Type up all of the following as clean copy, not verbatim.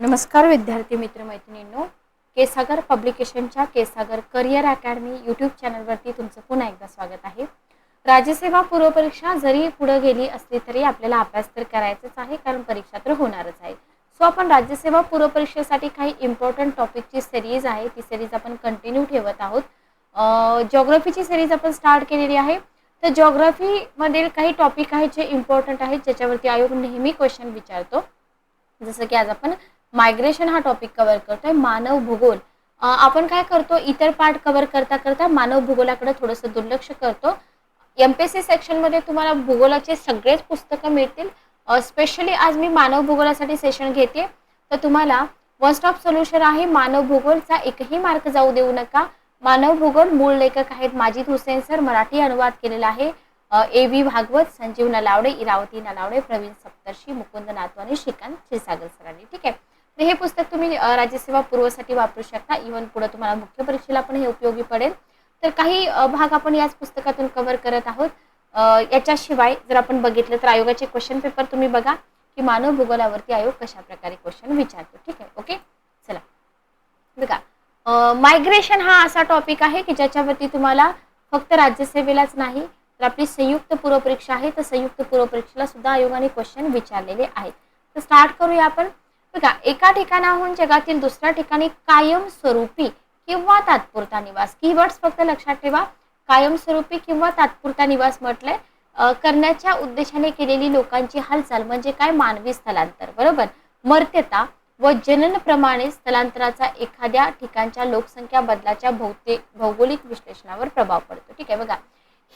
नमस्कार विद्यार्थी मित्र मैत्रिणींनो, केसागर पब्लिकेशनच्या केसागर करिअर अकॅडमी यूट्यूब चॅनलवरती तुमचं पुन्हा एकदा स्वागत आहे. राज्यसेवा पूर्व परीक्षा जरी पुढे गेली असली तरी आपल्याला अभ्यास तर करायचाच आहे, कारण परीक्षा तर होणारच आहे. सो आपण राज्यसेवा पूर्व परीक्षेसाठी काही इम्पॉर्टंट टॉपिकची सिरीज आहे, ती सिरीज आपण कंटिन्यू ठेवत आहोत. जिओग्राफीची सिरीज आपण स्टार्ट केलेली आहे. तर जिओग्राफीमधील काही टॉपिक आहेत जे इम्पॉर्टंट आहेत, ज्याच्यावरती आयोग नेहमी क्वेश्चन विचारतो. जसं की आज आपण मायग्रेशन हा टॉपिक कव्हर करतोय. मानव भूगोल आपण काय करतो, इतर पार्ट कव्हर करता करता मानव भूगोलाकडे थोडंसं दुर्लक्ष करतो. एमपीएससी सेक्शनमध्ये तुम्हाला भूगोलाचे सगळेच पुस्तकं मिळतील. स्पेशली आज मी मानव भूगोलासाठी सेशन घेते, तर तुम्हाला वन स्टॉप सोल्युशन आहे. मानव भूगोलचा एकही मार्क जाऊ देऊ नका. मानव भूगोल मूळ लेखक आहेत माजिद हुसेन सर, मराठी अनुवाद केलेला आहे ए.व्ही. भागवत, संजीव नलावडे, इरावती नलावडे, प्रवीण सप्तर्षी, मुकुंद नातवानी, श्रीकांत क्षीरसागर सरांनी. ठीक आहे, तर हे पुस्तक तुम्ही राज्यसेवा पूर्वसाठी वापरू शकता. इव्हन पुढे तुम्हाला मुख्य परीक्षेला पण हे उपयोगी पडेल. तर काही भाग आपण याच पुस्तकातून कव्हर करत आहोत. याच्याशिवाय जर आपण बघितलं तर आयोगाचे क्वेश्चन पेपर तुम्ही बघा की मानव भूगोलावरती आयोग कशा प्रकारे क्वेश्चन विचारतो. ठीक आहे, ओके. चला बघा, मायग्रेशन हा असा टॉपिक आहे की ज्याच्यावरती तुम्हाला फक्त राज्यसेवेलाच नाही तर आपली संयुक्त पूर्व परीक्षा आहे, तर संयुक्त पूर्व परीक्षेला सुद्धा आयोगाने क्वेश्चन विचारलेले आहेत. तर स्टार्ट करूया आपण. बघा, एका ठिकाणाहून जगातील दुसऱ्या ठिकाणी कायमस्वरूपी किंवा तात्पुरता निवास, कीवर्ड्स फक्त लक्षात ठेवा. कायमस्वरूपी किंवा तात्पुरता निवास म्हटलंय. करण्याच्या उद्देशाने केलेली लोकांची हालचाल म्हणजे काय, मानवी स्थलांतर. बरोबर. मर्त्यता व जननप्रमाणे स्थलांतराचा एखाद्या ठिकाणच्या लोकसंख्या बदलाच्या भौगोलिक विश्लेषणावर प्रभाव पडतो. ठीक आहे, बघा,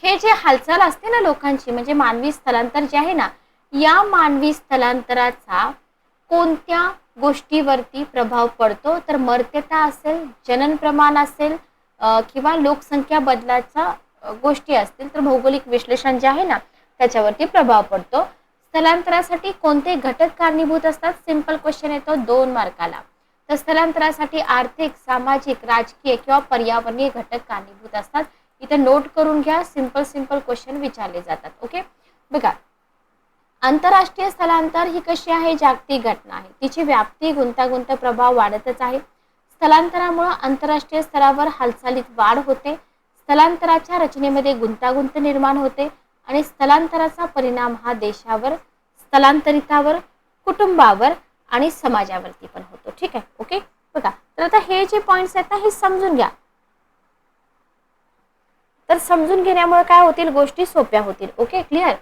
हे जे हालचाल असते ना लोकांची, म्हणजे मानवी स्थलांतर जे आहे ना, या मानवी स्थलांतराचा कोणत्या गोष्टीवरती प्रभाव पडतो, तर मर्त्यता असेल, जनन प्रमाण असेल किंवा लोकसंख्या बदलाचा गोष्टी असतील, तर भौगोलिक विश्लेषण जे आहे ना त्याच्यावरती प्रभाव पडतो. स्थलांतरासाठी कोणते घटक कारणीभूत असतात, सिंपल क्वेश्चन येतो 2 मार्काला. तर स्थलांतरासाठी आर्थिक, सामाजिक, राजकीय किंवा पर्यावरणीय घटक कारणीभूत असतात. इथे नोट करून घ्या, सिंपल क्वेश्चन विचारले जातात. ओके, बघा, आंतरराष्ट्रीय स्थलांतर ही कशी आहे, जागतिक घटना आहे. तिची व्याप्ती, गुंतागुंत, प्रभाव वाढतच आहे. स्थलांतरामुळे आंतरराष्ट्रीय स्तरावर हालचालीत वाढ होते. स्थलांतराच्या रचनेमध्ये गुंतागुंत निर्माण होते आणि स्थलांतराचा परिणाम हा देशावर, स्थलांतरितावर, कुटुंबावर आणि समाजावरती पण होतो. ठीक आहे, ओके. बघा, तर आता हे जे पॉइंट्स आहेत ना, हे समजून घ्या. तर समजून घेण्यामुळे काय होतील, गोष्टी सोप्या होतील. Okay, clear.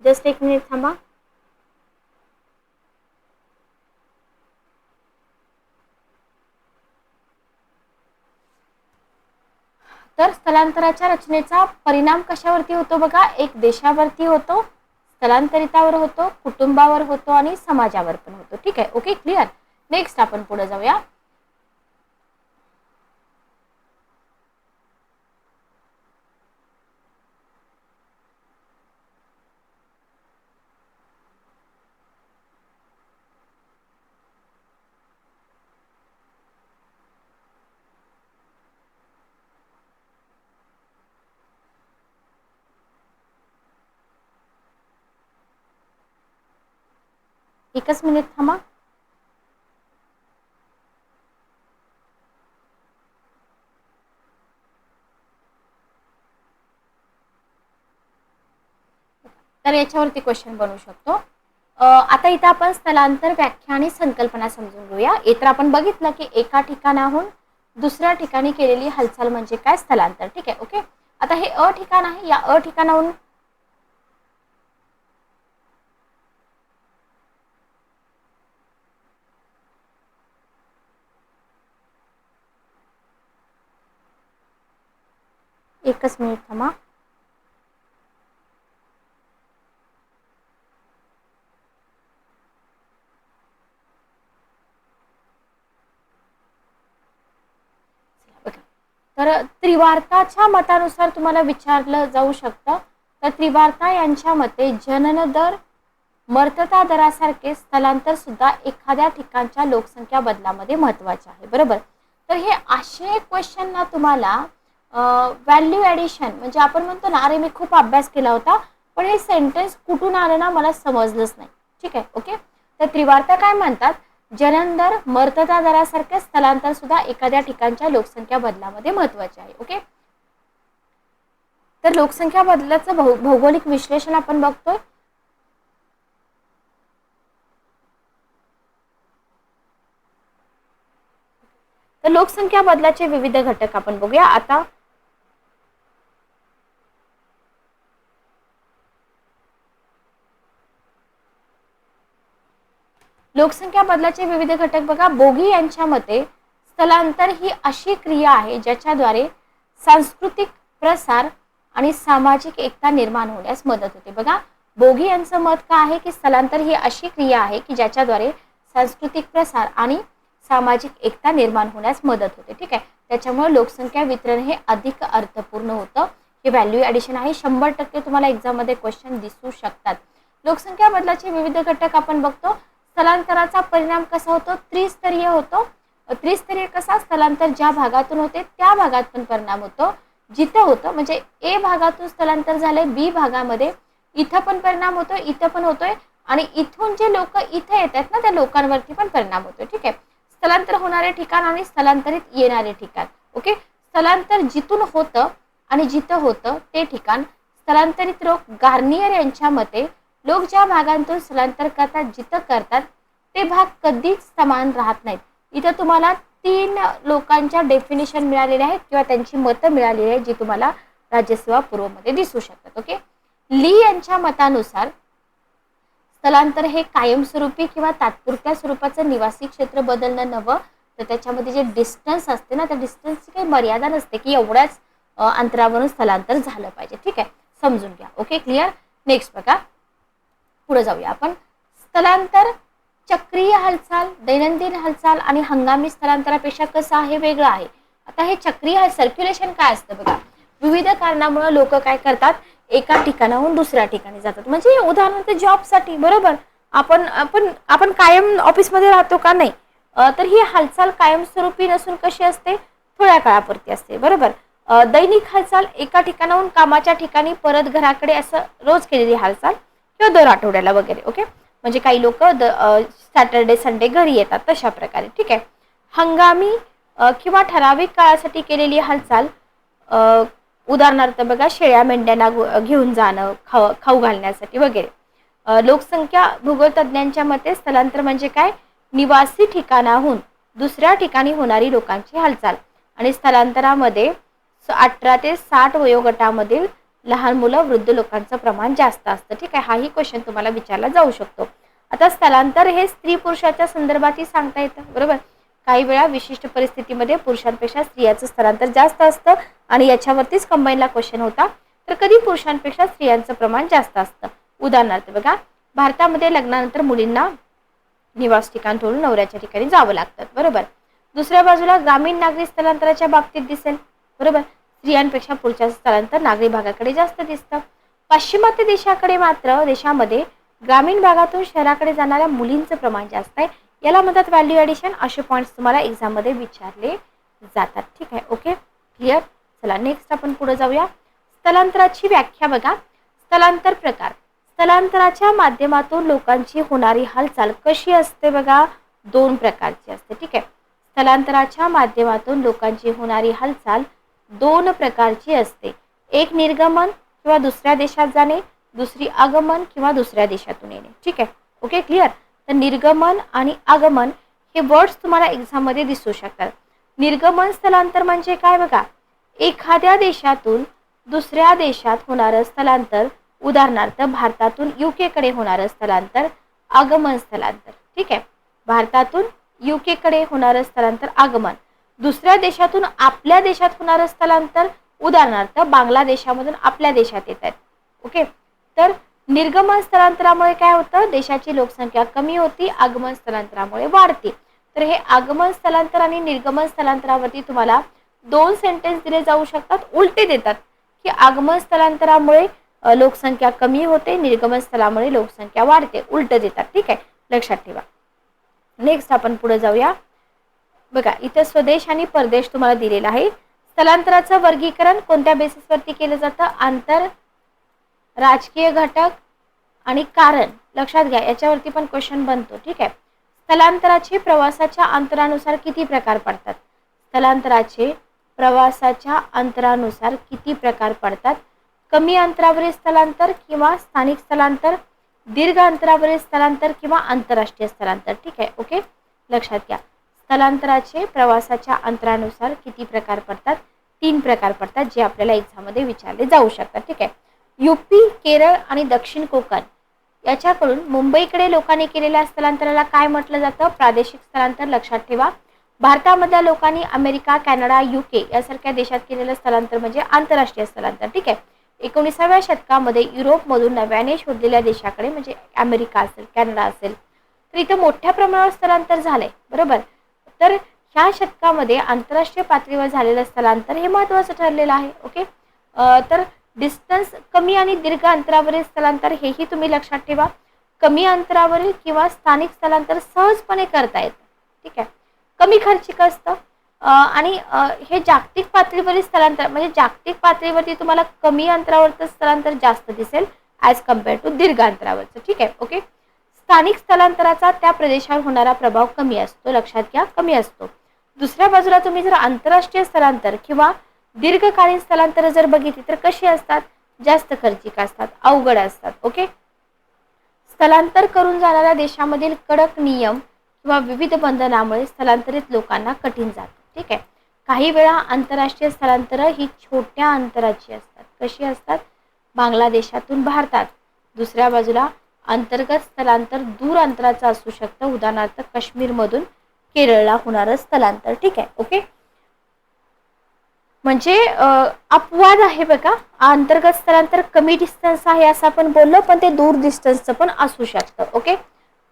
जस्ट एक मिनिट थांबा. तर स्थलांतराच्या रचनेचा परिणाम कशावरती होतो, बघा, एक देशावरती होतो, स्थलांतरितावर होतो, कुटुंबावर होतो आणि समाजावर पण होतो. ठीक आहे, ओके, क्लिअर. नेक्स्ट आपण पुढे जाऊया. एकच मिनिट थांबा. तर याच्यावरती क्वेश्चन बनवू शकतो. आता इथं आपण स्थलांतर व्याख्या आणि संकल्पना समजून घेऊया. इतर आपण बघितलं की एका ठिकाणाहून दुसऱ्या ठिकाणी केलेली हालचाल म्हणजे काय, स्थलांतर. ठीक आहे, ओके. आता हे अ ठिकाण आहे, या अ ठिकाणाहून एकच मिनिट थांबा. तर त्रिवार्ताच्या मतानुसार तुम्हाला विचारलं जाऊ शकतं. तर त्रिवार्ता यांच्या मते जनन दर, मर्त्यता दरासारखे स्थलांतर सुद्धा एखाद्या ठिकाणच्या लोकसंख्या बदलामध्ये महत्वाचे आहे. बरोबर. तर हे असे क्वेश्चन ना तुम्हाला व्हॅल्यू ॲडिशन, म्हणजे आपण म्हणतो ना, अरे मी खूप अभ्यास केला होता पण हे सेंटेन्स कुठून आलं ना मला समजलंच नाही. ठीक आहे, ओके. तर त्रिवार्ता काय म्हणतात, जननदर, मर्तता दरासारखे स्थलांतर सुद्धा एखाद्या ठिकाणच्या लोकसंख्या बदलामध्ये महत्वाचे आहे. ओके, तर लोकसंख्या बदलाचं भौगोलिक विश्लेषण आपण बघतोय. तर लोकसंख्या बदलाचे विविध घटक आपण बघूया आता. लोकसंख्या बदलाचे विविध घटक बघा. बोगी यांच्या मते स्थलांतर ही अशी क्रिया आहे ज्याच्याद्वारे सांस्कृतिक प्रसार आणि सामाजिक एकता निर्माण होण्यास मदत होते. बघा, बोगी यांचं मत काय आहे की स्थलांतर ही अशी क्रिया आहे की ज्याच्याद्वारे सांस्कृतिक प्रसार आणि सामाजिक एकता निर्माण होण्यास मदत होते. ठीक आहे, त्याच्यामुळे लोकसंख्या वितरण हे अधिक अर्थपूर्ण होतं. हे व्हॅल्यू ॲडिशन आहे. 100% तुम्हाला एक्झाम मध्ये क्वेश्चन दिसू शकतात. लोकसंख्या बदलाचे विविध घटक आपण बघतो. स्थलांतराचा परिणाम कसा होतो? त्रिस्तरीय होतो. त्रिस्तरीय कसा? स्थलांतर ज्या भागातून होते त्या भागात पण परिणाम होतो. जिथं होतं म्हणजे ए भागातून स्थलांतर झाले बी भागामध्ये, इथं पण परिणाम होतोय, इथं पण होतोय, आणि इथून जे लोक इथे येतात ना त्या लोकांवरती पण परिणाम होतोय. ठीक आहे, स्थलांतर होणारे ठिकाण आणि स्थलांतरित येणारे ठिकाण. ओके, स्थलांतर जिथून होतं आणि जिथं होतं ते ठिकाण. स्थलांतरित लोक गार्नियर यांच्या मते लोक ज्या भागांतून स्थलांतर करतात जिथं करतात ते भाग कधीच समान राहत नाहीत. इथं तुम्हाला 3 लोकांच्या डेफिनेशन मिळालेले आहेत किंवा त्यांची मतं मिळालेली आहेत जी तुम्हाला राज्यसेवा पूर्वमध्ये दिसू शकतात. ओके, ली यांच्या मतानुसार स्थलांतर हे कायमस्वरूपी किंवा तात्पुरत्या स्वरूपाचं निवासी क्षेत्र बदलणं नव्हे, तर त्याच्यामध्ये जे डिस्टन्स असते ना त्या डिस्टन्सची काही मर्यादा नसते की एवढ्याच अंतरावरून स्थलांतर झालं पाहिजे. ठीक आहे, समजून घ्या. Okay, clear. नेक्स्ट बघा, पुढे जाऊया आपण. स्थलांतर चक्रीय हालचाल, दैनंदिन हालचाल आणि हंगामी स्थलांतरापेक्षा कसं आहे? वेगळं आहे. आता हे चक्रीय सर्क्युलेशन काय असतं बघा. विविध कारणामुळे लोक काय करतात, एका ठिकाणाहून दुसऱ्या ठिकाणी जातात. म्हणजे उदाहरणार्थ जॉबसाठी, बरोबर, आपण आपण आपण कायम ऑफिसमध्ये राहतो का? नाही. तर ही हालचाल कायमस्वरूपी नसून कशी असते? थोड्या काळापुरती असते. बरोबर. दैनिक हालचाल एका ठिकाणाहून कामाच्या ठिकाणी परत घराकडे असं रोज केलेली हालचाल किंवा दर आठवड्याला वगैरे. ओके, म्हणजे काही लोक सॅटर्डे संडे घरी येतात तशा प्रकारे. ठीक आहे. हंगामी किंवा ठराविक काळासाठी केलेली हालचाल, उदाहरणार्थ बघा शेळ्या मेंढ्यांना घेऊन जाणं खाऊ घालण्यासाठी वगैरे. लोकसंख्या भूगोलतज्ञांच्या मते स्थलांतर म्हणजे काय? निवासी ठिकाणाहून दुसऱ्या ठिकाणी होणारी लोकांची हालचाल. आणि स्थलांतरामध्ये 18 ते 60 वयोगटामधील लहान मुलं वृद्ध लोकांचं प्रमाण जास्त असतं. ठीक आहे, हाही क्वेश्चन तुम्हाला विचारला जाऊ शकतो. आता स्थलांतर हे स्त्री पुरुषाच्या संदर्भातही सांगता येतं. बरोबर, काही वेळा विशिष्ट परिस्थितीमध्ये पुरुषांपेक्षा स्त्रियांचं स्थलांतर जास्त असतं आणि याच्यावरतीच कंबाईनला क्वेश्चन होता. तर कधी पुरुषांपेक्षा स्त्रियांचं प्रमाण जास्त असतं. उदाहरणार्थ बघा, भारतामध्ये लग्नानंतर मुलींना निवास ठिकाण सोडून नवऱ्याच्या ठिकाणी जावं लागतं. बरोबर. दुसऱ्या बाजूला ग्रामीण नागरी स्थलांतराच्या बाबतीत दिसेल. बरोबर, स्त्रियांपेक्षा पुरुषांचं स्थलांतर नागरी भागाकडे जास्त दिसतं. पाश्चिमात्य देशामध्ये ग्रामीण भागातून शहराकडे जाणाऱ्या मुलींचं प्रमाण जास्त आहे. याला म्हणतात व्हॅल्यू ॲडिशन. असे पॉईंट्स तुम्हाला एक्झाम मध्ये विचारले जातात. ठीक आहे, ओके, क्लिअर. चला नेक्स्ट आपण पुढे जाऊया. स्थलांतराची व्याख्या बघा. स्थलांतर प्रकार. स्थलांतराच्या माध्यमातून लोकांची होणारी हालचाल कशी असते बघा? 2 प्रकारची असते. ठीक आहे, स्थलांतराच्या माध्यमातून लोकांची होणारी हालचाल 2 प्रकारची असते. एक निर्गमन किंवा दुसऱ्या देशात जाणे, दुसरी आगमन किंवा दुसऱ्या देशातून येणे. ठीक आहे, ओके, क्लिअर. तर निर्गमन आणि आगमन हे वर्ड्स तुम्हाला एक्झाम मध्ये दिसू शकतात. निर्गमन स्थलांतर म्हणजे काय बघा? एखाद्या देशातून दुसऱ्या देशात होणारं स्थलांतर. उदाहरणार्थ भारतातून UK कडे होणारं स्थलांतर आगमन स्थलांतर. ठीक आहे, भारतातून UK कडे होणारं स्थलांतर आगमन. दुसऱ्या देशातून आपल्या देशात होणारं स्थलांतर, उदाहरणार्थ बांगलादेशामधून आपल्या देशात येत आहेत. ओके, तर निर्गमन स्थलांतरामुळे काय होतं? देशाची लोकसंख्या कमी होती, आगमन स्थलांतरामुळे वाढते. तर हे आगमन स्थलांतर आणि निर्गमन स्थलांतरावरती तुम्हाला 2 सेंटेन्स दिले जाऊ शकतात. उलटे देतात की आगमन स्थलांतरामुळे लोकसंख्या कमी होते, निर्गमन स्थलामुळे लोकसंख्या वाढते. उलट देतात. ठीक आहे, लक्षात ठेवा. नेक्स्ट आपण पुढे जाऊया. बघा, इथं स्वदेश आणि परदेश तुम्हाला दिलेला आहे. स्थलांतराचं वर्गीकरण कोणत्या बेसिसवरती केलं जातं? आंतर, राजकीय घटक आणि कारण. लक्षात घ्या, याच्यावरती पण क्वेश्चन बनतो. ठीक आहे, स्थलांतराचे प्रवासाच्या अंतरानुसार किती प्रकार पडतात? स्थलांतराचे प्रवासाच्या अंतरानुसार किती प्रकार पडतात? कमी अंतरावरील स्थलांतर किंवा स्थानिक स्थलांतर, दीर्घ अंतरावरील स्थलांतर किंवा आंतरराष्ट्रीय स्थलांतर. ठीक आहे, ओके, लक्षात घ्या. स्थलांतराचे प्रवासाच्या अंतरानुसार किती प्रकार पडतात? 3 प्रकार पडतात, जे आपल्याला एक्झाम मध्ये विचारले जाऊ शकतात. ठीक आहे. यूपी, केरळ आणि दक्षिण कोकण याच्याकडून मुंबईकडे लोकांनी केलेल्या स्थलांतराला काय म्हटलं जातं? प्रादेशिक स्थलांतर. लक्षात ठेवा. भारतामधल्या लोकांनी अमेरिका, कॅनडा, UK यासारख्या देशात केलेलं स्थलांतर म्हणजे आंतरराष्ट्रीय स्थलांतर. ठीक आहे. 19व्या शतकामध्ये युरोपमधून नव्याने शोधलेल्या देशाकडे म्हणजे अमेरिका असेल, कॅनडा असेल, तर इथं मोठ्या प्रमाणावर स्थलांतर झालंय, बरोबर. तर ह्या शतकामध्ये आंतरराष्ट्रीय पातळीवर झालेलं स्थलांतर हे महत्त्वाचं ठरलेलं आहे. ओके. तर डिस्टन्स कमी आणि दीर्घ अंतरावरील स्थलांतर हेही तुम्ही लक्षात ठेवा. कमी अंतरावरील किंवा स्थानिक स्थलांतर सहजपणे करता येतं. ठीक आहे. कमी खर्चिक असतं आणि हे जागतिक पातळीवरील स्थलांतर म्हणजे जागतिक पातळीवरती तुम्हाला कमी अंतरावरचं स्थलांतर जास्त दिसेल ॲज कम्पेअर टू दीर्घ अंतरावरचं. ठीक आहे, ओके. स्थानिक स्थलांतराचा त्या प्रदेशावर होणारा प्रभाव कमी असतो. लक्षात घ्या, कमी असतो. दुसऱ्या बाजूला तुम्ही जर आंतरराष्ट्रीय स्थलांतर किंवा दीर्घकालीन स्थलांतर जर बघितली तर कशी असतात? जास्त खर्चिक असतात, अवघड असतात. ओके. स्थलांतर करून जाणाऱ्या देशामधील कडक नियम किंवा विविध बंधनामुळे स्थलांतरित लोकांना कठीण जातं. ठीक आहे. काही वेळा आंतरराष्ट्रीय स्थलांतर ही छोट्या अंतराची असतात. कशी असतात? बांगलादेशातून भारतात. दुसऱ्या बाजूला अंतर्गत स्थलांतर दूर अंतराचं असू शकतं. उदाहरणार्थ काश्मीरमधून केरळला होणारं स्थलांतर. ठीक आहे, ओके. म्हणजे अपवाद आहे बघा. अंतर्गत स्थलांतर कमी डिस्टन्स आहे असं आपण बोललो, पण ते दूर डिस्टन्सचं पण असू शकतं. ओके.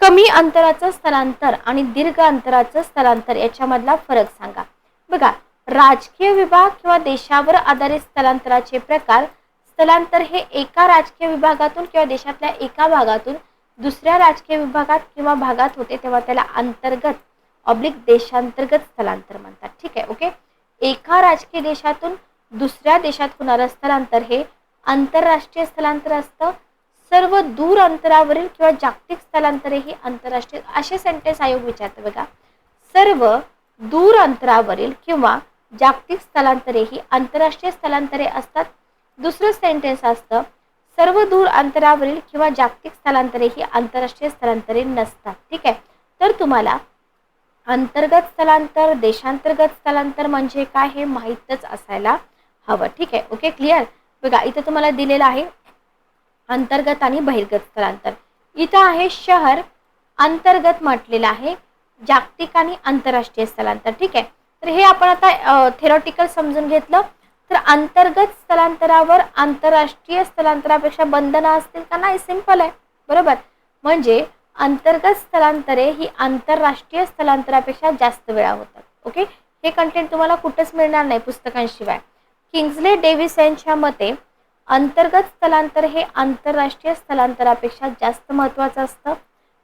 कमी अंतराचं स्थलांतर आणि दीर्घ अंतराचं स्थलांतर याच्यामधला फरक सांगा. बघा, राजकीय विभाग किंवा देशावर आधारित स्थलांतराचे प्रकार. स्थलांतर हे एका राजकीय विभागातून किंवा देशातल्या एका भागातून दुसऱ्या राजकीय विभागात किंवा भागात होते तेव्हा त्याला अंतर्गत देशांतर्गत स्थलांतर म्हणतात. ठीक आहे, ओके. एका राजकीय देशातून दुसऱ्या देशात होणारं स्थलांतर हे आंतरराष्ट्रीय स्थलांतर असतं. सर्व दूर अंतरावरील किंवा जागतिक स्थलांतरे ही आंतरराष्ट्रीय. असे सेंटेन्स आयोग विचारते बघा. सर्व दूर अंतरावरील किंवा जागतिक स्थलांतरे ही आंतरराष्ट्रीय स्थलांतरे असतात. दुसरं सेंटेन्स असतं सर्व दूर अंतरावरील किंवा जागतिक स्थलांतरे ही आंतरराष्ट्रीय स्थलांतरे नसतात. ठीक आहे. तर तुम्हाला अंतर्गत स्थलांतर, देशांतर्गत स्थलांतर म्हणजे काय हे माहीतच असायला हवं. ठीक आहे, ओके, क्लिअर. बघा, इथं तुम्हाला दिलेलं आहे अंतर्गत आणि बहिर्गत स्थलांतर. इथं आहे शहर, अंतर्गत म्हटलेलं आहे, जागतिक आणि आंतरराष्ट्रीय स्थलांतर. ठीक आहे. तर हे आपण आता थेरॉटिकल समजून घेतलं. तर अंतर्गत स्थलांतरावर आंतरराष्ट्रीय स्थलांतरापेक्षा बंधनं असतील का? नाही, सिंपल आहे, बरोबर. म्हणजे अंतर्गत स्थलांतरे ही आंतरराष्ट्रीय स्थलांतरापेक्षा जास्त वेळा होतात. ओके. हे कंटेंट तुम्हाला कुठेच मिळणार नाही पुस्तकांशिवाय. किंग्सले डेव्हिस यांच्या मते अंतर्गत स्थलांतर हे आंतरराष्ट्रीय स्थलांतरापेक्षा जास्त महत्त्वाचं असतं.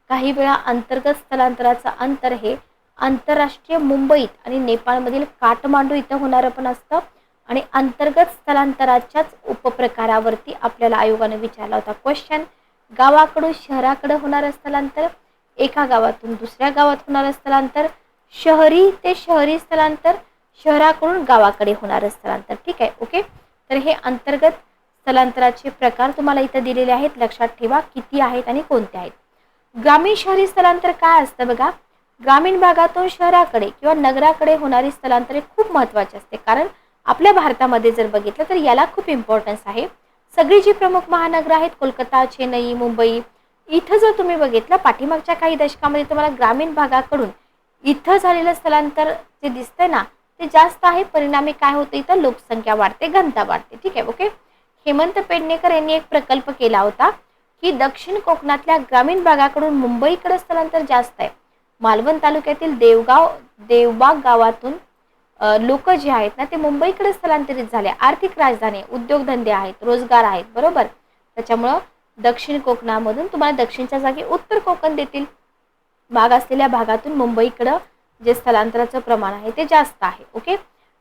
काही वेळा अंतर्गत स्थलांतराचं अंतर हे आंतरराष्ट्रीय मुंबईत आणि नेपाळमधील काठमांडू इथं होणारं पण असतं. आणि अंतर्गत स्थलांतराच्याच उपप्रकारावरती आपल्याला आयोगाने विचारला होता क्वेश्चन. गावाकडून शहराकडे होणारं स्थलांतर, एका गावातून दुसऱ्या गावात होणारं स्थलांतर, शहरी ते शहरी स्थलांतर, शहराकडून गावाकडे होणारं स्थलांतर. ठीक आहे, ओके. तर हे अंतर्गत स्थलांतराचे प्रकार तुम्हाला इथं दिलेले आहेत. लक्षात ठेवा किती आहेत आणि कोणते आहेत. ग्रामीण शहरी स्थलांतर काय असतं बघा. ग्रामीण भागातून शहराकडे किंवा नगराकडे होणारी स्थलांतरे खूप महत्त्वाची असते. कारण आपल्या भारतामध्ये जर बघितलं तर याला खूप इम्पॉर्टन्स आहे. सगळी जी प्रमुख महानगर आहेत कोलकाता, चेन्नई, मुंबई, इथं जर तुम्ही बघितलं पाठीमागच्या काही दशकामध्ये तुम्हाला ग्रामीण भागाकडून इथं झालेलं स्थलांतर जे दिसतंय ना ते जास्त आहे. परिणामी काय होतं, इथं लोकसंख्या वाढते, घनता वाढते. ठीक आहे, ओके. हेमंत पेडणेकर यांनी एक प्रकल्प केला होता की दक्षिण कोकणातल्या ग्रामीण भागाकडून मुंबईकडे स्थलांतर जास्त आहे. मालवण तालुक्यातील देवबाग गावातून लोक जे आहेत ना ते मुंबईकडे स्थलांतरित झाले. आर्थिक राजधानी, उद्योगधंदे आहेत, रोजगार आहेत, बरोबर. त्याच्यामुळं दक्षिण कोकणामधून तुम्हाला दक्षिणच्या जागी उत्तर कोकण देतील भाग असलेल्या भागातून मुंबईकडं जे स्थलांतराचं प्रमाण आहे ते जास्त आहे. ओके.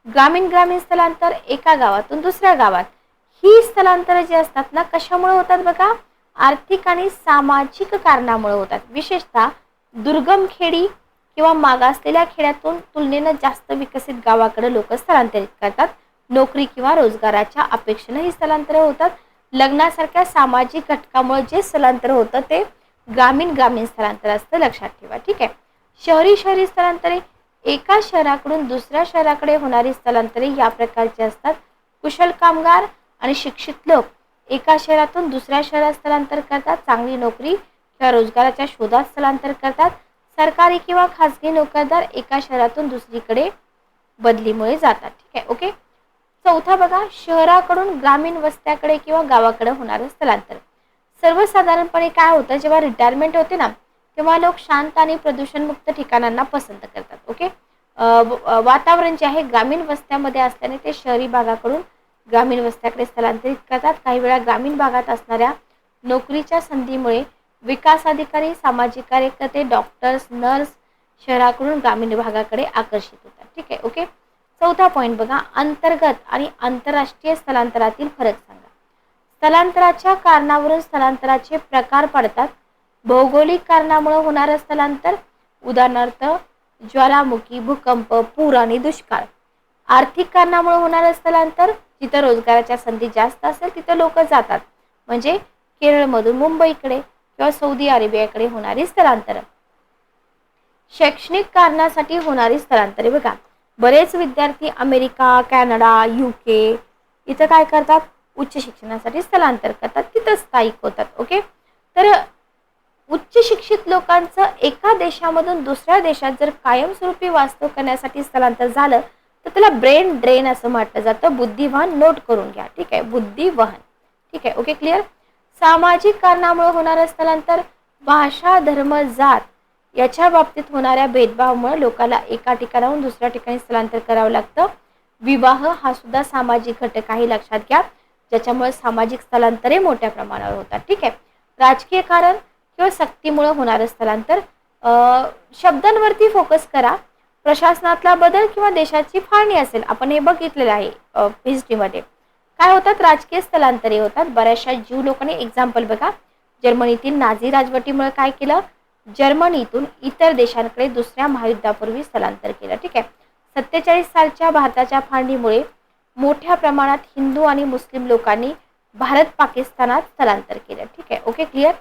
ग्रामीण स्थलांतर एका गावातून दुसऱ्या गावात. ही स्थलांतर जी असतात ना कशामुळे होतात बघा. आर्थिक आणि सामाजिक कारणामुळे होतात. विशेषतः दुर्गम खेडी किंवा मागासलेल्या खेड्यातून तुलनेनं जास्त विकसित गावाकडे लोक स्थलांतरित करतात. नोकरी किंवा रोजगाराच्या अपेक्षेने स्थलांतर होतात. लग्नासारख्या सामाजिक घटकामुळे जे स्थलांतर होतं ते ग्रामीण स्थलांतर असतं, लक्षात ठेवा. ठीक आहे. शहरी स्थलांतरे, एका शहराकडून दुसऱ्या शहराकडे होणारी स्थलांतरे या प्रकारची असतात. कुशल कामगार आणि शिक्षित लोक एका शहरातून दुसऱ्या शहरात स्थलांतर करतात. चांगली नोकरी किंवा रोजगाराच्या शोधात स्थलांतर करतात. सरकारी किंवा खासगी नोकरदार एका शहरातून दुसरीकडे बदलीमुळे जातात. ठीक आहे. ओके. चौथा बघा, शहराकडून ग्रामीण वस्त्याकडे किंवा गावाकडे होणारं स्थलांतर. सर्वसाधारणपणे काय होतं, जेव्हा रिटायरमेंट होते ना तेव्हा लोक शांत आणि प्रदूषणमुक्त ठिकाणांना पसंत करतात. ओके. वातावरण जे आहे ग्रामीण वस्त्यामध्ये असल्याने ते शहरी भागाकडून ग्रामीण वस्त्याकडे स्थलांतरित करतात. काही वेळा ग्रामीण भागात असणाऱ्या नोकरीच्या संधीमुळे विकास अधिकारी, सामाजिक कार्यकर्ते, डॉक्टर्स, नर्स शहराकडून ग्रामीण भागाकडे आकर्षित होतात. ठीक आहे. ओके. चौथा पॉईंट बघा, अंतर्गत आणि आंतरराष्ट्रीय स्थलांतरातील फरक सांगा. स्थलांतराच्या कारणावरून स्थलांतराचे प्रकार पडतात. भौगोलिक कारणामुळे होणारं स्थलांतर, उदाहरणार्थ ज्वालामुखी, भूकंप, पूर आणि दुष्काळ. आर्थिक कारणामुळे होणारं स्थलांतर, जिथं रोजगाराच्या संधी जास्त असेल तिथं लोक जातात, म्हणजे केरळमधून मुंबईकडे किंवा सौदी अरेबियाकडे होणारी स्थलांतर. शैक्षणिक कारणासाठी होणारी स्थलांतरे बघा, बरेच विद्यार्थी अमेरिका, कॅनडा, UK इथं काय करतात, उच्च शिक्षणासाठी स्थलांतर करतात, तिथं स्थायिक होतात. ओके. तर उच्च शिक्षित लोकांचं एका देशामधून दुसऱ्या देशात जर कायमस्वरूपी वास्तव करण्यासाठी स्थलांतर झालं तर त्याला ब्रेन ड्रेन असं म्हटलं जातं. बुद्धिवहन नोट करून घ्या. ठीक आहे. बुद्धिवहन. ठीक आहे. ओके. क्लिअर. सामाजिक कारणामुळे होणारं स्थलांतर, भाषा, धर्म, जात याच्या बाबतीत होणाऱ्या भेदभावामुळे लोकांना एका ठिकाणाहून दुसऱ्या ठिकाणी स्थलांतर करावं लागतं. विवाह हा सुद्धा सामाजिक घटक आहे, लक्षात घ्या, ज्याच्यामुळे सामाजिक स्थलांतरे मोठ्या प्रमाणावर होतात. ठीक आहे. राजकीय कारण किंवा सक्तीमुळे होणारं स्थलांतर, शब्दांवरती फोकस करा. प्रशासनातला बदल किंवा देशाची फाळणी असेल, आपण हे बघितलेलं आहे हिस्ट्रीमध्ये. काय होतात, राजकीय स्थलांतरे होतात. बऱ्याचशा ज्यू लोकांनी, एक्झाम्पल बघा, जर्मनीतील नाझी राजवटीमुळे काय केलं, जर्मनीतून इतर देशांकडे दुसऱ्या महायुद्धापूर्वी स्थलांतर केलं. ठीक आहे. 47 सालच्या भारताच्या फाळणीमुळे मोठ्या प्रमाणात हिंदू आणि मुस्लिम लोकांनी भारत पाकिस्तानात स्थलांतर केलं. ठीक आहे. ओके. क्लिअर.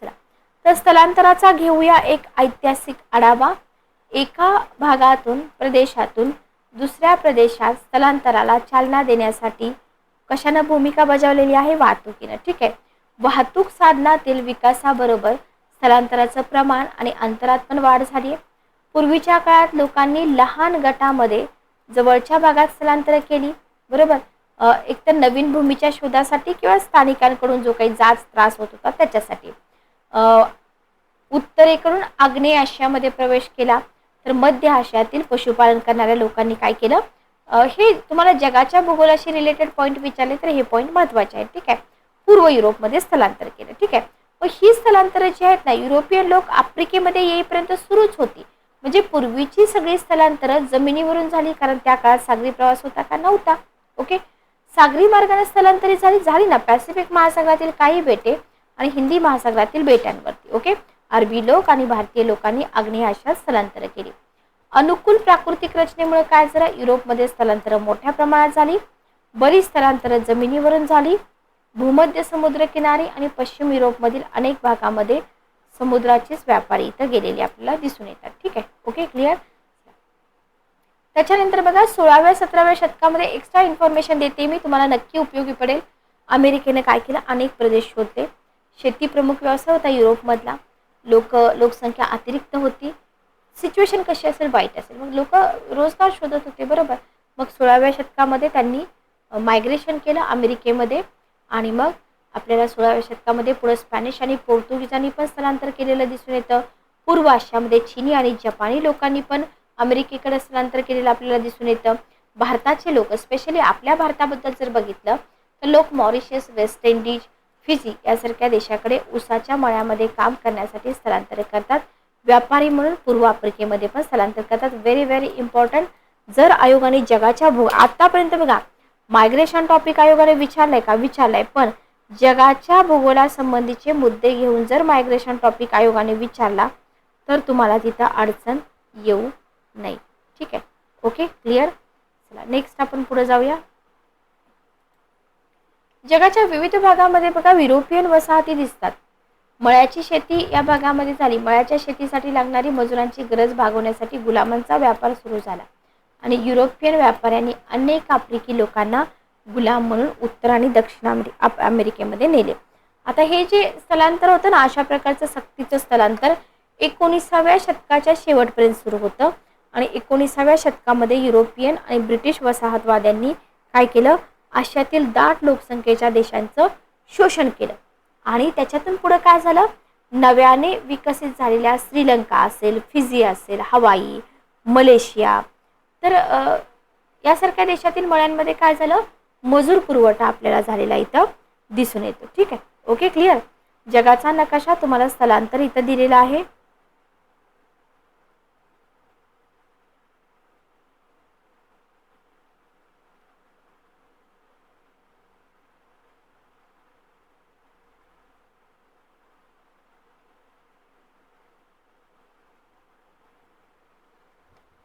चला, तर स्थलांतराचा घेऊया एक ऐतिहासिक आढावा. एका भागातून, प्रदेशातून दुसऱ्या प्रदेशात स्थलांतराला चालना देण्यासाठी कशानं भूमिका बजावलेली आहे, वाहतुकीनं. ठीक आहे. वाहतूक साधनातील विकासाबरोबर स्थलांतराचं प्रमाण आणि अंतरात पण वाढ झाली आहे. पूर्वीच्या काळात लोकांनी लहान गटामध्ये जवळच्या भागात स्थलांतर केली, बरोबर, एकतर नवीन भूमीच्या शोधासाठी किंवा स्थानिकांकडून जो काही जास्त त्रास होत होता त्याच्यासाठी. उत्तरेकडून आग्नेय आशियामध्ये प्रवेश केला, तर मध्य आशियातील पशुपालन करणाऱ्या लोकांनी काय केलं, हे तुम्हाला जगाच्या भूगोलाशी रिलेटेड पॉईंट विचारले तर हे पॉईंट महत्त्वाचे आहेत. ठीक आहे. पूर्व युरोपमध्ये स्थलांतर केलं. ठीक आहे. मग ही स्थलांतर जी आहेत ना, युरोपियन लोक आफ्रिकेमध्ये येईपर्यंत सुरूच होती. म्हणजे पूर्वीची सगळी स्थलांतरं जमिनीवरून झाली, कारण त्या काळात सागरी प्रवास होता का, नव्हता. ओके. सागरी मार्गाने स्थलांतरित झाली ना पॅसिफिक महासागरातील काही बेटे आणि हिंदी महासागरातील बेटांवरती. ओके. अरबी लोक आणि भारतीय लोकांनी आग्नेय आशियात स्थलांतर केली. अनुकूल प्राकृतिक रचनेमुळे काय झालं, युरोपमध्ये स्थलांतर मोठ्या प्रमाणात झाली. बरीच स्थलांतर जमिनीवरून झाली. भूमध्य समुद्र किनारी आणि पश्चिम युरोपमधील अनेक भागामध्ये समुद्राचेच व्यापारी इथं गेलेले आपल्याला दिसून येतात. ठीक आहे. ओके. क्लिअर. त्याच्यानंतर बघा 16व्या 17व्या शतकामध्ये एक्स्ट्रा इन्फॉर्मेशन देते मी, तुम्हाला नक्की उपयोगी पडेल. अमेरिकेने काय केलं, अनेक प्रदेश शोधले. शेती प्रमुख व्यवसाय होता युरोपमधला. लोकसंख्या अतिरिक्त होती. सिच्युएशन कशी असेल, वाईट असेल, मग लोक रोजगार शोधत होते, बरोबर. मग 16व्या शतकामध्ये त्यांनी मायग्रेशन केलं अमेरिकेमध्ये, आणि मग आपल्याला 16व्या शतकामध्ये पुढे स्पॅनिश आणि पोर्तुगीजांनी पण स्थलांतर केलेलं दिसून येतं. पूर्व आशियामध्ये चीनी आणि जपानी लोकांनी पण अमेरिकेकडे स्थलांतर केलेलं आपल्याला दिसून येतं. भारताचे लोक, स्पेशली आपल्या भारताबद्दल जर बघितलं तर लोक मॉरिशस, वेस्ट इंडिज, फिजी यासारख्या देशाकडे ऊसाच्या मळ्यामध्ये काम करण्यासाठी स्थलांतर करतात. व्यापारी म्हणून पूर्व आफ्रिकेमध्ये पण स्थलांतर करतात. Very very important. जर आयोगाने जगाच्या आतापर्यंत बघा मायग्रेशन टॉपिक आयोगाने विचारलंय का, विचारलंय, पण जगाच्या भूगोलासंबंधीचे मुद्दे घेऊन जर मायग्रेशन टॉपिक आयोगाने विचारला तर तुम्हाला तिथं अडचण येऊ नये. ठीक आहे, ओके क्लिअर. चला नेक्स्ट आपण पुढे जाऊया. जगाच्या विविध भागामध्ये बघा युरोपियन वसाहती दिसतात. मळ्याची शेती या भागामध्ये झाली. मळ्याच्या शेतीसाठी लागणारी मजुरांची गरज भागवण्यासाठी गुलामांचा व्यापार सुरू झाला आणि युरोपियन व्यापाऱ्यांनी अनेक आफ्रिकी लोकांना गुलाम म्हणून उत्तर आणि दक्षिण अमेरिकेमध्ये नेले. आता हे जे स्थलांतर होतं ना, अशा प्रकारचं सक्तीचं स्थलांतर 19व्या शतकाच्या शेवटपर्यंत सुरू होतं आणि 19व्या शतकामध्ये युरोपियन आणि ब्रिटिश वसाहतवाद्यांनी काय केलं, आशियातील दाट लोकसंख्येच्या देशांचं शोषण केलं आणि त्याच्यातून पुढे काय झालं, नव्याने विकसित झालेल्या श्रीलंका असेल, फिजी असेल, हवाई, मलेशिया, तर यासारख्या देशातील मळ्यांमध्ये काय झालं, मजूर पुरवठा आपल्याला झालेला इथं दिसून येतो. ठीक आहे, ओके क्लिअर. जगाचा नकाशा तुम्हाला स्थलांतर इथं दिलेला आहे.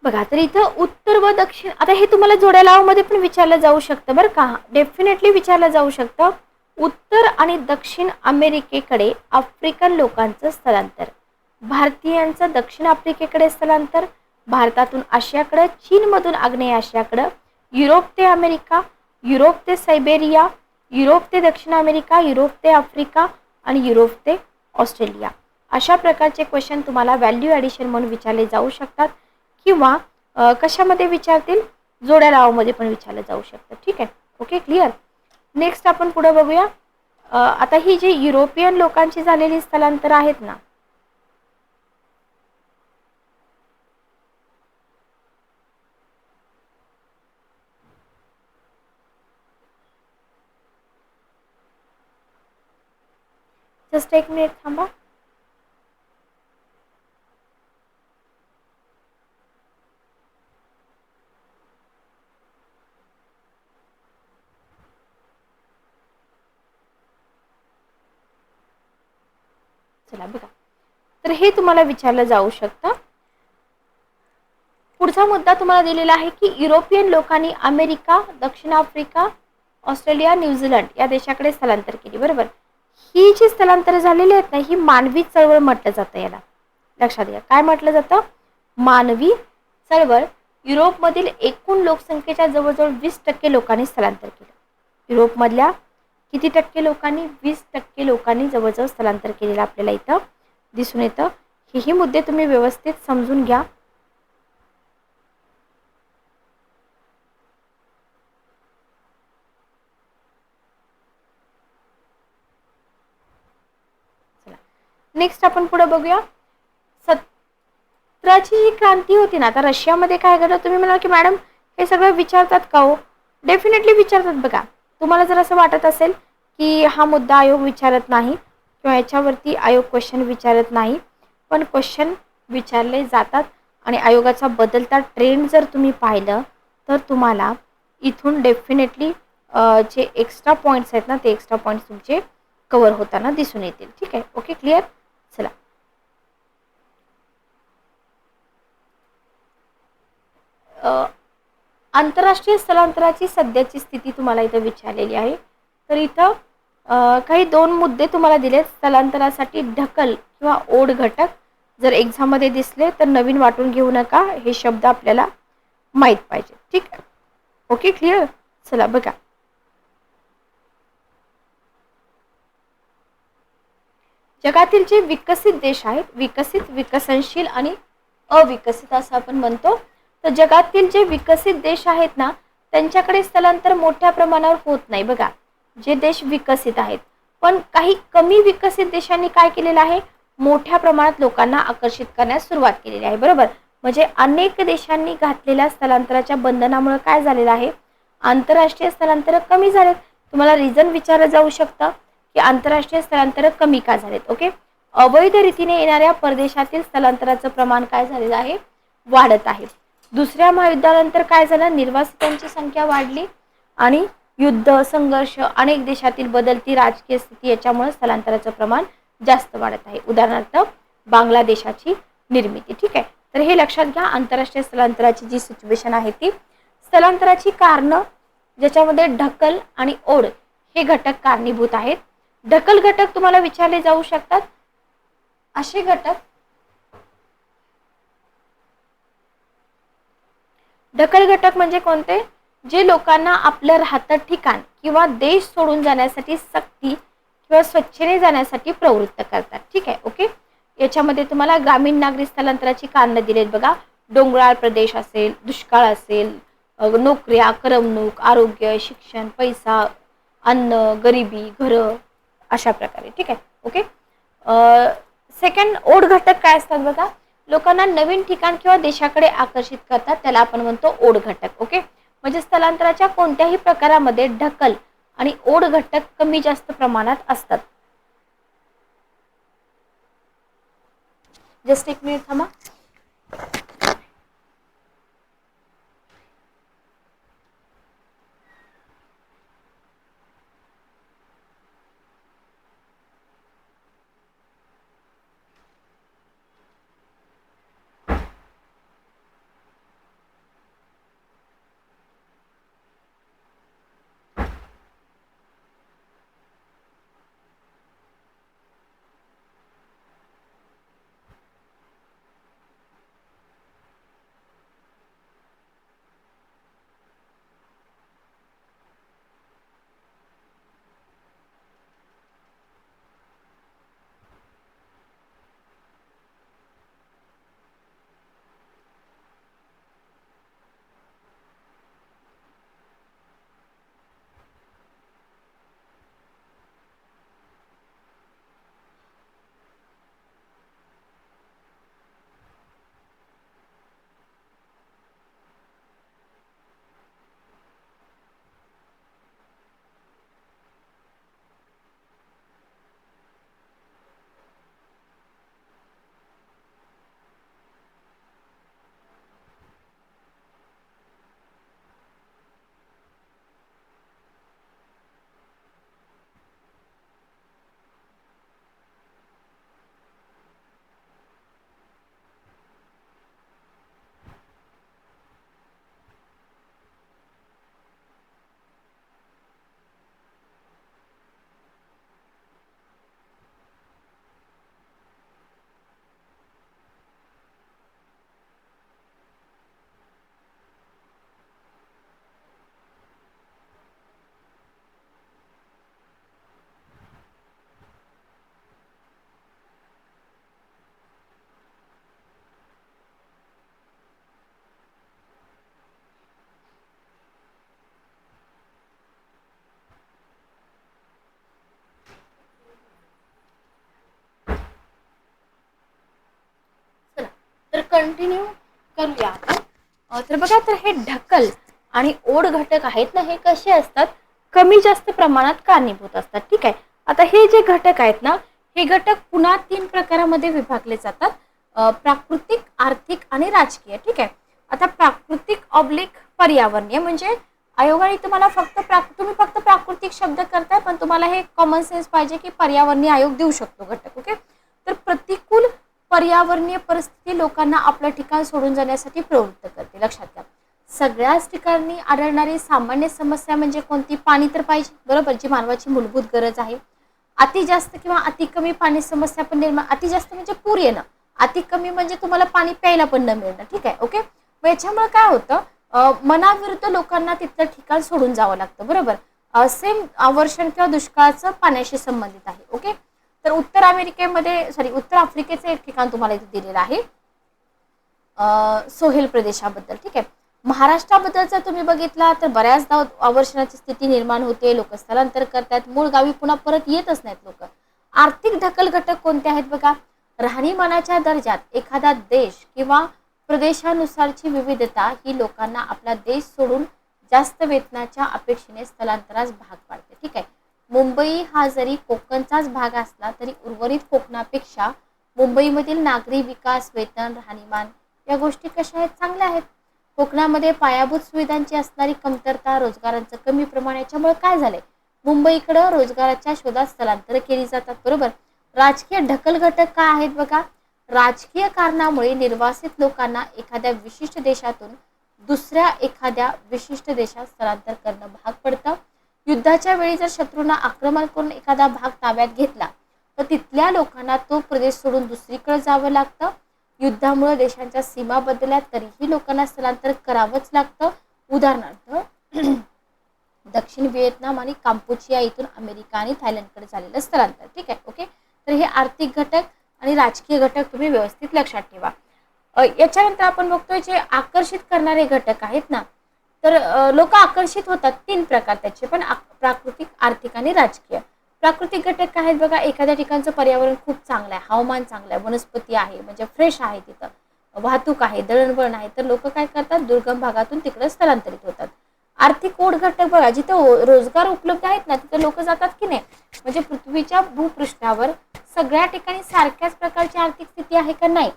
बघा, तर इथं उत्तर व दक्षिण, आता हे तुम्हाला जोड्या लावामध्ये पण विचारलं जाऊ शकतं बरं का, डेफिनेटली विचारलं जाऊ शकतं. उत्तर आणि दक्षिण अमेरिकेकडे आफ्रिकन लोकांचं स्थलांतर, भारतीयांचं दक्षिण आफ्रिकेकडे स्थलांतर, भारतातून आशियाकडे, चीनमधून आग्नेय आशियाकडे, युरोप ते अमेरिका, युरोप ते सायबेरिया, युरोप ते दक्षिण अमेरिका, युरोप ते आफ्रिका आणि युरोप ते ऑस्ट्रेलिया. अशा प्रकारचे क्वेश्चन तुम्हाला व्हॅल्यू ॲडिशन म्हणून विचारले जाऊ शकतात किंवा कशामध्ये विचारतील, जोड्या लावामध्ये पण विचारलं जाऊ शकतं. ठीक आहे, ओके क्लिअर. नेक्स्ट आपण पुढे बघूया. आता ही जी युरोपियन लोकांची झालेली स्थलांतर आहेत ना, जस्ट एक मिनिट थांबा. चला बघा, तर हे तुम्हाला विचारलं जाऊ शकतं. पुढचा मुद्दा तुम्हाला दिलेला आहे की युरोपियन लोकांनी अमेरिका, दक्षिण आफ्रिका, ऑस्ट्रेलिया, न्यूझीलंड या देशाकडे स्थलांतर केली. बरोबर, ही जी स्थलांतर झालेली आहेत ना, ही मानवी चळवळ म्हटलं जातं. याला लक्षात घ्या, काय म्हटलं जातं, मानवी चळवळ. युरोपमधील एकूण लोकसंख्येच्या जवळजवळ 20% लोकांनी स्थलांतर केलं. युरोपमधल्या किती टक्के लोकांनी, 20% लोकांनी जवळजवळ स्थलांतर केलेलं आपल्याला इथं दिसून येतं. हेही मुद्दे तुम्ही व्यवस्थित समजून घ्या. नेक्स्ट आपण पुढे बघूया. 17ची जी क्रांती होती ना, आता रशियामध्ये काय घडलं, तुम्ही म्हणाल की मॅडम हे सगळं विचारतात का हो, डेफिनेटली विचारतात. बघा, तुम्हाला जर असं वाटत असेल की हा मुद्दा आयोग विचारत नाही किंवा याच्यावरती आयोग क्वेश्चन विचारत नाही, पण क्वेश्चन विचारले जातात आणि आयोगाचा बदलता ट्रेंड जर तुम्ही पाहिलं तर तुम्हाला इथून डेफिनेटली जे एक्स्ट्रा पॉईंट्स आहेत ना, ते एक्स्ट्रा पॉईंट्स तुमचे कव्हर होताना दिसून येतील. ठीक आहे, ओके क्लिअर. चला, आंतरराष्ट्रीय स्थलांतराची सध्याची स्थिती तुम्हाला इथं विचारलेली आहे. तर इथं काही दोन मुद्दे तुम्हाला दिलेत. स्थलांतरासाठी ढकल किंवा ओढ घटक जर एक्झाममध्ये दिसले तर नवीन वाटून घेऊ नका, हे शब्द आपल्याला माहीत पाहिजे. ठीक आहे, ओके क्लिअर. चला बघा, जगातील जे विकसित देश आहेत, विकसित, विकसनशील आणि अविकसित असं आपण म्हणतो. तर जगातील जे विकसित देश आहेत ना, त्यांच्याकडे स्थलांतर मोठ्या प्रमाणावर होत नाही. बघा, जे देश विकसित आहेत, पण काही कमी विकसित देशांनी काय केलेलं आहे, मोठ्या प्रमाणात लोकांना आकर्षित करण्यास सुरुवात केलेली आहे. बरोबर, म्हणजे अनेक देशांनी घातलेल्या स्थलांतराच्या बंधनामुळे काय झालेलं आहे, आंतरराष्ट्रीय स्थलांतर कमी झालेत. तुम्हाला रिझन विचारलं जाऊ शकतं की आंतरराष्ट्रीय स्थलांतर कमी का झालेत. ओके, अवैध रीतीने येणाऱ्या परदेशातील स्थलांतराचं प्रमाण काय झालेलं आहे, वाढत आहे. दुसऱ्या महायुद्धानंतर काय झालं, निर्वासितांची संख्या वाढली आणि युद्ध, संघर्ष, अनेक देशातील बदलती राजकीय स्थिती याच्यामुळे स्थलांतराचं प्रमाण जास्त वाढत आहे. उदाहरणार्थ बांगलादेशाची निर्मिती. ठीक आहे, तर हे लक्षात घ्या. आंतरराष्ट्रीय स्थलांतराची जी सिच्युएशन आहे ती स्थलांतराची कारणं ज्याच्यामध्ये ढकल आणि ओढ हे घटक कारणीभूत आहेत. ढकल घटक तुम्हाला विचारले जाऊ शकतात. असे घटक ढकल घटक म्हणजे कोणते? जे लोकांना आपलं राहतं ठिकाण किंवा देश सोडून जाण्यासाठी सक्ती किंवा स्वच्छेने जाण्यासाठी प्रवृत्त करतात. ठीक आहे, ओके. याच्यामध्ये तुम्हाला ग्रामीण नागरिक स्थलांतराची कारणं दिलेत बघा. डोंगराळ प्रदेश असेल, दुष्काळ असेल, नोकऱ्या, करमणूक, आरोग्य, शिक्षण, पैसा, अन्न, गरिबी, घरं, अशा प्रकारे. ठीक आहे, ओके. सेकंड ओढ घटक काय असतात बघा. लोकांना नवीन ठिकाण किंवा देशाकडे आकर्षित करतात, त्याला आपण म्हणतो ओढ घटक. ओके, म्हणजे स्थलांतराच्या कोणत्याही प्रकारामध्ये ढकल आणि ओढ घटक कमी जास्त प्रमाणात असतात. जस्ट एक मिनिट थांबा. तर कंटिन्यू करूया आपण. तर बघा, तर हे ढकल आणि ओढ घटक आहेत ना, हे कसे असतात? कमी जास्त प्रमाणात कारणीभूत असतात. ठीक आहे, आता हे जे घटक आहेत ना, हे घटक पुन्हा 3 प्रकारामध्ये विभागले जातात. प्राकृतिक, आर्थिक आणि राजकीय. ठीक आहे, आता प्राकृतिक ऑब्लिक पर्यावरणीय म्हणजे आयोगाने तुम्हाला तुम्ही फक्त प्राकृतिक शब्द करताय, पण तुम्हाला हे कॉमन सेन्स पाहिजे की पर्यावरणीय आयोग देऊ शकतो घटक. ओके, तर प्रतिकूल पर्यावरणीय परिस्थिती लोकांना आपलं ठिकाण सोडून जाण्यासाठी प्रवृत्त करते. लक्षात घ्या, सगळ्याच ठिकाणी आढळणारी सामान्य समस्या म्हणजे कोणती? पाणी तर पाहिजे, बरोबर, जी मानवाची मूलभूत गरज आहे. अति जास्त किंवा अति कमी पाणी समस्या पण निर्माण. अति जास्त म्हणजे पूर येणं, अति कमी म्हणजे तुम्हाला पाणी प्यायला पण न मिळणं. ठीक आहे, ओके. मग याच्यामुळे काय होतं? मनाविरुद्ध लोकांना तिथलं ठिकाण सोडून जावं लागतं, बरोबर. सेम वर्षण किंवा दुष्काळाचं पाण्याशी संबंधित आहे. ओके, तर उत्तर आफ्रिकेचं एक ठिकाण तुम्हाला इथे दिलेलं आहे, सोहेल प्रदेशाबद्दल. ठीक आहे, महाराष्ट्राबद्दल जर तुम्ही बघितला तर बऱ्याचदा अवर्षणाची स्थिती निर्माण होते, लोक स्थलांतर करतात, मूळ गावी पुन्हा परत येतच नाहीत लोक. आर्थिक ढकल घटक कोणते आहेत बघा. राहणीमानाच्या दर्जात एखादा देश किंवा प्रदेशानुसारची विविधता ही लोकांना आपला देश सोडून जास्त वेतनाच्या अपेक्षेने स्थलांतरास भाग पाडते. ठीक आहे, मुंबई हा जरी कोकणचाच भाग असला तरी उर्वरित कोकणापेक्षा मुंबईमधील नागरी विकास, वेतन, राहणीमान या गोष्टी कशा आहेत? चांगल्या आहेत. कोकणामध्ये पायाभूत सुविधांची असणारी कमतरता, रोजगारांचं कमी प्रमाण याच्यामुळे काय झालंय? मुंबईकडे रोजगाराच्या शोधात स्थलांतर केली जातात, बरोबर. राजकीय ढकल घटक काय आहेत बघा. राजकीय कारणामुळे निर्वासित लोकांना एखाद्या विशिष्ट देशातून दुसऱ्या एखाद्या विशिष्ट देशात स्थलांतर करणं भाग पडतं. युद्धाच्या वेळी जर शत्रूंना आक्रमण करून एखादा भाग ताब्यात घेतला तर तिथल्या लोकांना तो प्रदेश सोडून दुसरीकडे जावं लागतं. युद्धामुळे देशांच्या सीमा बदलल्या तरीही लोकांना स्थलांतर करावंच लागतं. उदाहरणार्थ दक्षिण व्हिएतनाम आणि कांपुचिया इथून अमेरिका आणि थायलंडकडे झालेलं स्थलांतर. ठीक आहे, ओके. तर हे आर्थिक घटक आणि राजकीय घटक तुम्ही व्यवस्थित लक्षात ठेवा. याच्यानंतर आपण बघतोय जे आकर्षित करणारे घटक आहेत ना, तर लोक आकर्षित होतात 3 प्रकार त्याचे, पण प्राकृतिक, आर्थिक आणि राजकीय. प्राकृतिक घटक काय आहेत बघा, एखाद्या ठिकाणचं पर्यावरण खूप चांगलं आहे, हवामान चांगलं आहे, वनस्पती आहे, म्हणजे फ्रेश आहे, तिथं वाहतूक आहे, दळणवळण आहे, तर लोक काय करतात, दुर्गम भागातून तिकडे स्थलांतरित होतात. आर्थिक ओढ घटक बघा, जिथं रोजगार उपलब्ध आहेत ना तिथं लोक जातात की नाही, म्हणजे पृथ्वीच्या भूपृष्ठावर सगळ्या ठिकाणी सारख्याच प्रकारची आर्थिक स्थिती आहे का नाही,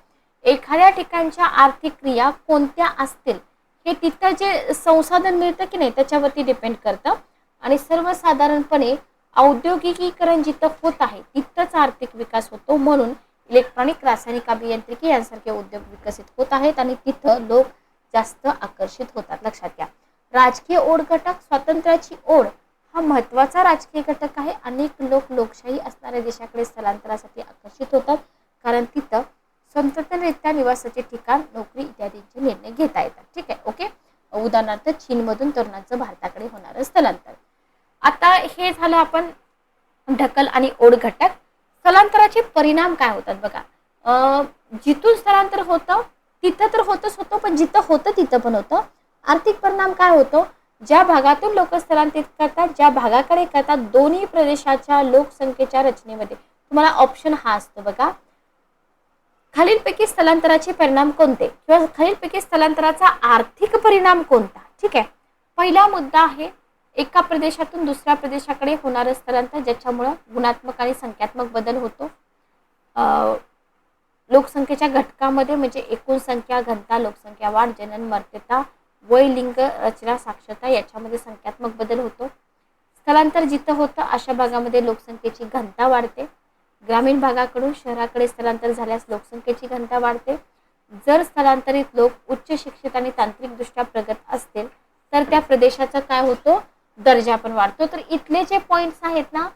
एखाद्या ठिकाणच्या आर्थिक क्रिया कोणत्या असतील हे तिथं जे संसाधन मिळतं की नाही त्याच्यावरती डिपेंड करतं. आणि सर्वसाधारणपणे औद्योगिकीकरण जिथं होत आहे तिथंच आर्थिक विकास होतो. म्हणून इलेक्ट्रॉनिक, रासायनिक अभियांत्रिकी यांसारखे उद्योग विकसित होत आहेत आणि तिथं लोक जास्त आकर्षित होतात. लक्षात घ्या. राजकीय ओढ घटक, स्वातंत्र्याची ओढ हा महत्वाचा राजकीय घटक आहे. अनेक लोक लोकशाही असणाऱ्या देशाकडे स्थलांतरासाठी आकर्षित होतात कारण तिथं स्वतंत्ररित्या निवासाचे ठिकाण, नोकरी इत्यादींचे निर्णय घेता येतात. ठीक आहे, ओके. उदाहरणार्थ चीनमधून तरुणांचं भारताकडे होणारं स्थलांतर. आता हे झालं आपण ढकल आणि ओढ घटक. स्थलांतराचे परिणाम काय होतात बघा. जिथून स्थलांतर होतं तिथं तर होतच होतं, पण जिथं होतं तिथं पण होतं. आर्थिक परिणाम काय होतो, ज्या भागातून लोक स्थलांतरित करतात, ज्या भागाकडे करतात, दोन्ही प्रदेशाच्या लोकसंख्येच्या रचनेमध्ये तुम्हाला ऑप्शन हा असतो बघा, खालीलपैकी स्थलांतराचे परिणाम कोणते किंवा खालीलपैकी स्थलांतराचा आर्थिक परिणाम कोणता. ठीक आहे, पहिला मुद्दा आहे एका प्रदेशातून दुसऱ्या प्रदेशाकडे होणारं स्थलांतर, ज्याच्यामुळे गुणात्मक आणि संख्यात्मक बदल होतो. लोकसंख्येच्या घटकामध्ये म्हणजे एकूण संख्या, घनता, लोकसंख्या वाढ, जनन मर्त्यता, वय, लिंग, रचना, साक्षरता याच्यामध्ये संख्यात्मक बदल होतो. स्थलांतर जिथं होतं अशा भागामध्ये लोकसंख्येची घनता वाढते. ग्रामीण भागाकडून शहराकडे स्थलांतर झाल्यास लोकसंख्येची घनता वाढते. जर स्थलांतरित लोक उच्च शिक्षित आणि तांत्रिकदृष्ट्या प्रगत असतील तर त्या प्रदेशाचा काय होतो, दर्जा पण वाढतो. तर इथले जे पॉइंट्स आहेत ना,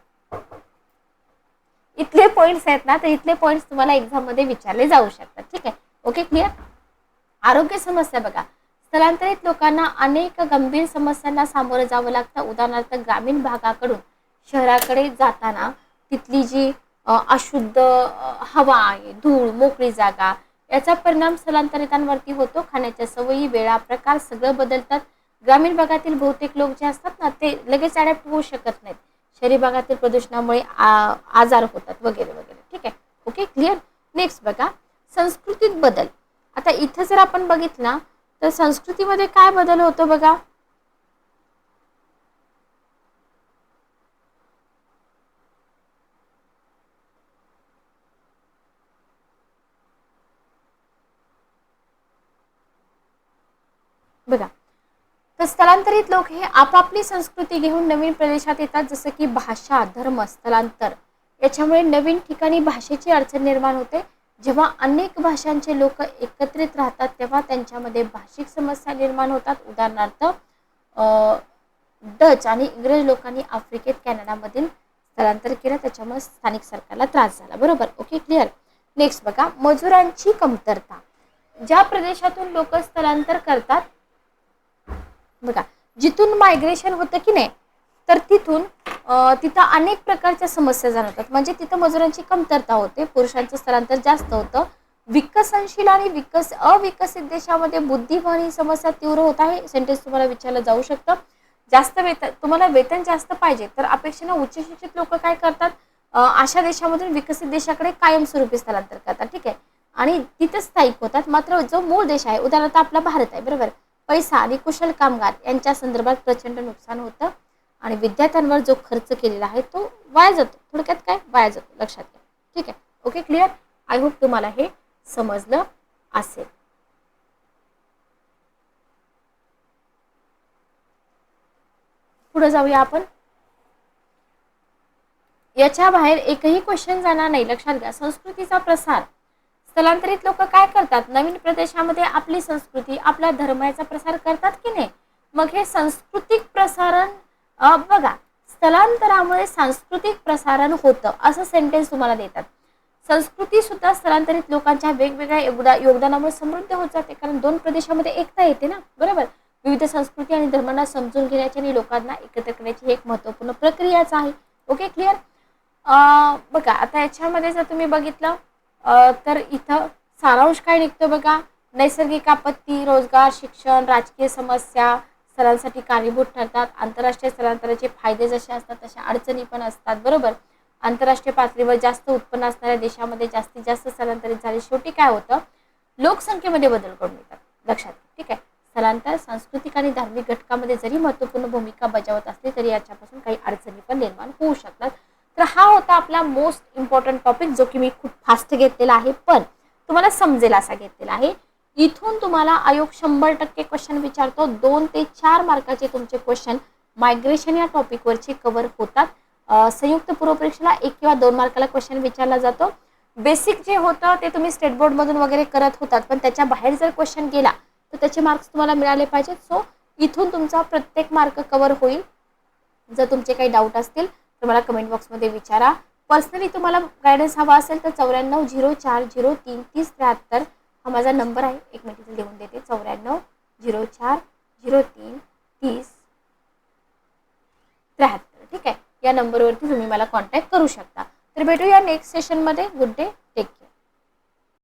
तर इथले पॉइंट्स तुम्हाला एक्झाम मध्ये विचारले जाऊ शकतात. ठीक आहे, ओके, क्लिअर. आरोग्य समस्या बघा, स्थलांतरित लोकांना अनेक गंभीर समस्यांना सामोरं जावं लागतं. उदाहरणार्थ ग्रामीण भागाकडून शहराकडे जाताना तिथली जी अशुद्ध हवा आहे, धूळ, मोकळी जागा याचा परिणाम स्थलांतरितांवरती होतो. खाण्याच्या सवयी, वेळा, प्रकार सगळं बदलतात. ग्रामीण भागातील बहुतेक लोक जे असतात ना ते लगेच अडॅप्ट होऊ शकत नाहीत. शहरी भागातील प्रदूषणामुळे आजार होतात वगैरे वगैरे. ठीक आहे, ओके, क्लिअर. नेक्स्ट बघा, संस्कृतीत बदल. आता इथं जर आपण बघितलं तर संस्कृतीमध्ये काय बदल होतो बघा. बघा, तर स्थलांतरित लोक हे आपापली संस्कृती घेऊन नवीन प्रदेशात येतात. जसं की भाषा, धर्म, स्थलांतर याच्यामुळे नवीन ठिकाणी भाषेची अडचण निर्माण होते. जेव्हा अनेक भाषांचे लोक एकत्रित राहतात तेव्हा त्यांच्यामध्ये भाषिक समस्या निर्माण होतात. उदाहरणार्थ डच आणि इंग्रज लोकांनी आफ्रिकेत, कॅनडामधील स्थलांतर केलं, त्याच्यामुळे स्थानिक सरकारला त्रास झाला. बरोबर, ओके, क्लिअर. नेक्स्ट बघा, मजुरांची कमतरता. ज्या प्रदेशातून लोक स्थलांतर करतात बघा, जिथून मायग्रेशन होतं की नाही तर तिथं अनेक प्रकारच्या समस्या जाणवतात. म्हणजे तिथं मजुरांची कमतरता होते, पुरुषांचं स्थलांतर जास्त होतं. विकसनशील आणि अविकसित देशामध्ये बुद्धिबळ ही समस्या तीव्र होत आहे. सेंटेन्स तुम्हाला विचारलं जाऊ शकतं. जास्त वेतन, तुम्हाला वेतन जास्त पाहिजे तर अपेक्षेने उच्च शिक्षित लोक काय करतात, अशा देशामधून विकसित देशाकडे कायमस्वरूपी स्थलांतर करतात. ठीक आहे, आणि तिथे स्थायिक होतात. मात्र जो मूळ देश आहे, उदाहरणार्थ आपला भारत आहे, बरोबर, पैसा आणि कुशल कामगार यांच्या संदर्भात प्रचंड नुकसान होतं आणि विद्यार्थ्यांवर जो खर्च केलेला आहे तो वाया जातो. थोडक्यात काय वाया जातो, लक्षात घ्या. ठीक आहे, ओके, क्लिअर. आय होप तुम्हाला हे समजलं असेल. पुढे जाऊया आपण. याच्या बाहेर एकही क्वेश्चन जाणार नाही, लक्षात घ्या. संस्कृतीचा प्रसार, स्थलांतरित लोक काय करतात, नवीन प्रदेशामध्ये आपली संस्कृती आपला धर्म याचा प्रसार करतात की नाही. मग हे सांस्कृतिक प्रसारण बघा, स्थलांतरामुळे सांस्कृतिक प्रसारण होतं असं सेंटेन्स तुम्हाला देतात. संस्कृती सुद्धा स्थलांतरित लोकांच्या वेगवेगळ्या योगदानामुळे समृद्ध होत जाते, कारण दोन प्रदेशामध्ये एकता येते ना, बरोबर. विविध संस्कृती आणि धर्मांना समजून घेण्याची आणि लोकांना एकत्र करण्याची एक महत्त्वपूर्ण प्रक्रियाच आहे. Okay, clear. बघा आता याच्यामध्ये जर तुम्ही बघितलं तर इथं सारांश काय निघतो बघा. नैसर्गिक आपत्ती, रोजगार, शिक्षण, राजकीय समस्या स्थलांसाठी कारणीभूत ठरतात. आंतरराष्ट्रीय स्थलांतराचे फायदे जसे असतात तशा अडचणी पण असतात, बरोबर. आंतरराष्ट्रीय पातळीवर जास्त उत्पन्न असणाऱ्या देशामध्ये जास्तीत जास्त स्थलांतरित झाले. शेवटी काय होतं, लोकसंख्येमध्ये बदल करून येतात, लक्षात. ठीक आहे. स्थलांतर सांस्कृतिक आणि धार्मिक घटकामध्ये जरी महत्त्वपूर्ण भूमिका बजावत असली तरी याच्यापासून काही अडचणी पण निर्माण होऊ शकतात. तर हा होता आपला मोस्ट इम्पॉर्टंट टॉपिक, जो की मी खूप फास्ट घेतलेला आहे पण तुम्हाला समजेल असा घेतलेला आहे. इथून तुम्हाला आयोग 100% क्वेश्चन विचारतो. 2 ते 4 मार्काचे तुमचे क्वेश्चन मायग्रेशन या टॉपिकवरचे कव्हर होतात. संयुक्त पूर्व परीक्षेला 1 किंवा 2 मार्काला क्वेश्चन विचारला जातो. बेसिक जे होतं ते तुम्ही स्टेट बोर्डमधून वगैरे करत होतात, पण त्याच्या बाहेर जर क्वेश्चन गेला तर त्याचे मार्क्स तुम्हाला मिळाले पाहिजेत. सो इथून तुमचा प्रत्येक मार्क कव्हर होईल. जर तुमचे काही डाऊट असतील तर मला कमेंट बॉक्समध्ये विचारा. पर्सनली तुम्हाला गायडन्स हवा असेल तर 9404033073 हा माझा नंबर आहे. एक मिनिट लिहून देते. 9404033073. ठीक आहे. या नंबरवरती तुम्ही मला कॉन्टॅक्ट करू शकता. तर भेटूया नेक्स्ट सेशनमध्ये. Good day, take care.